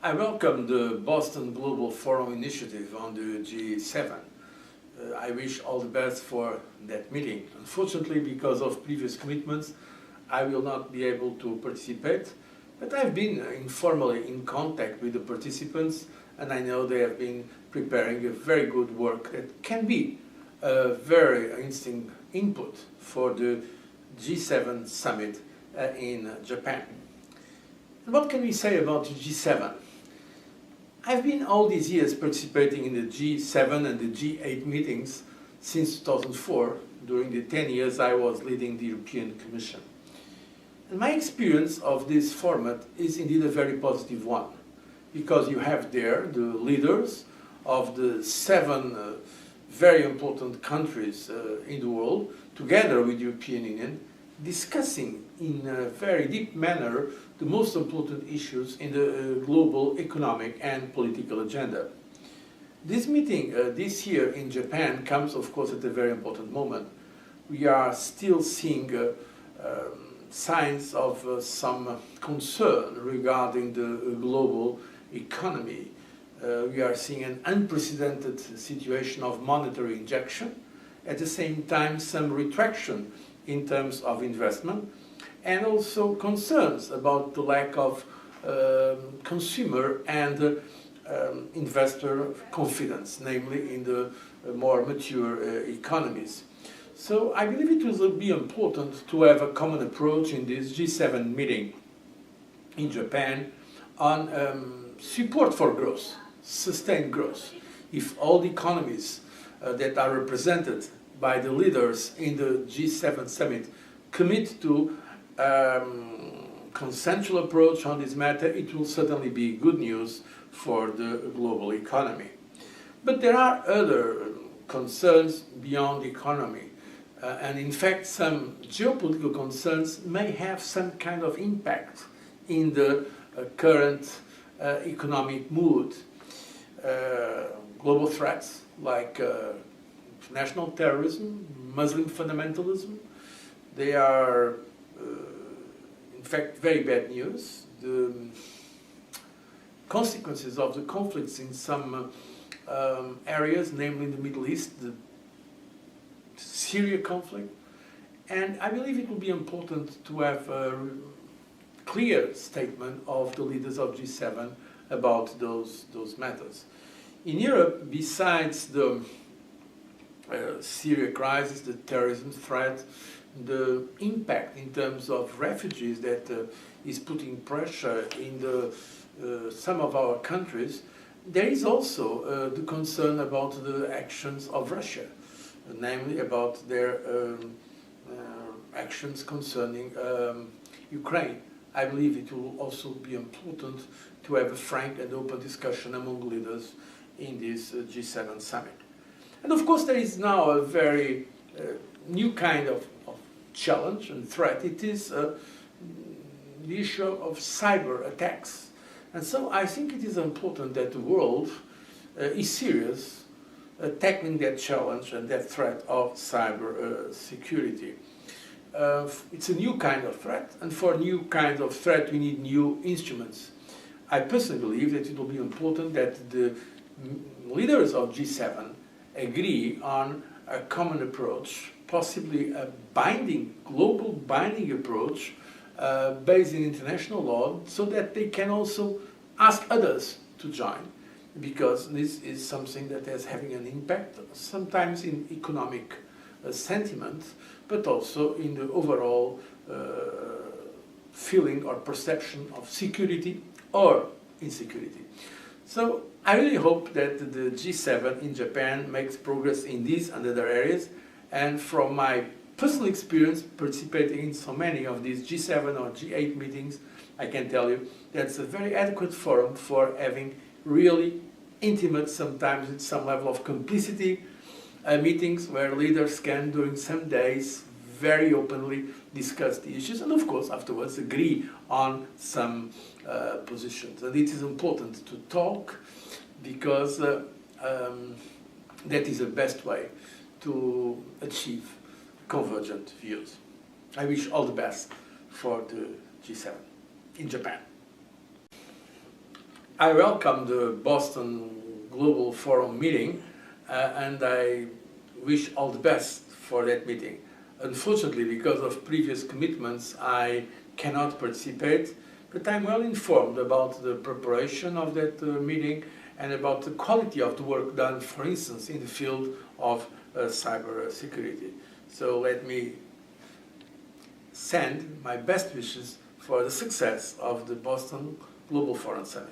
I welcome the Boston Global Forum initiative on the G7. I wish all the best for that meeting. Unfortunately, because of previous commitments, I will not be able to participate, but I've been informally in contact with the participants, and I know they have been preparing a very good work that can be a very interesting input for the G7 summit in Japan. And what can we say about the G7? I've been all these years participating in the G7 and the G8 meetings since 2004, during the 10 years I was leading the European Commission. And my experience of this format is indeed a very positive one, because you have there the leaders of the 7 very important countries in the world, together with the European Union, discussing in a very deep manner the most important issues in the global economic and political agenda. This meeting this year in Japan comes, of course, at a very important moment. We are still seeing signs of some concern regarding the global economy. We are seeing an unprecedented situation of monetary injection, at the same time some retraction in terms of investment, and also concerns about the lack of consumer and investor confidence, namely in the more mature economies. So I believe it will be important to have a common approach in this G7 meeting in Japan on support for growth, sustained growth. If all the economies that are represented by the leaders in the G7 summit commit to consensual approach on this matter, it will certainly be good news for the global economy. But there are other concerns beyond the economy, and in fact some geopolitical concerns may have some kind of impact in the current economic mood. Global threats like international terrorism, Muslim fundamentalism, they are in fact very bad news. The consequences of the conflicts in some areas, namely in the Middle East, the Syria conflict, and I believe it will be important to have a clear statement of the leaders of G7 about those matters. In Europe, besides the Syria crisis, the terrorism threat, the impact in terms of refugees that is putting pressure in some of our countries, there is also the concern about the actions of Russia, namely about their actions concerning Ukraine. I believe it will also be important to have a frank and open discussion among leaders in this G7 summit. And of course there is now a very new kind of challenge and threat. It is the issue of cyber attacks. And so I think it is important that the world is serious tackling that challenge and that threat of cyber security. It's a new kind of threat, and for a new kind of threat we need new instruments. I personally believe that it will be important that the leaders of G7 agree on a common approach, possibly a global binding approach based in international law, so that they can also ask others to join, because this is something that is having an impact, sometimes in economic sentiment, but also in the overall feeling or perception of security or insecurity. So I really hope that the G7 in Japan makes progress in these and other areas, and from my personal experience participating in so many of these G7 or G8 meetings, I can tell you that's a very adequate forum for having really intimate, sometimes with some level of complicity, meetings where leaders can, during some days, very openly discuss the issues, and of course afterwards agree on some positions. And it is important to talk, because that is the best way to achieve convergent views. I wish all the best for the G7 in Japan. I welcome the Boston Global Forum meeting and I wish all the best for that meeting. Unfortunately, because of previous commitments, I cannot participate, but I'm well informed about the preparation of that meeting and about the quality of the work done, for instance, in the field of cyber security. So let me send my best wishes for the success of the Boston Global Forum Summit.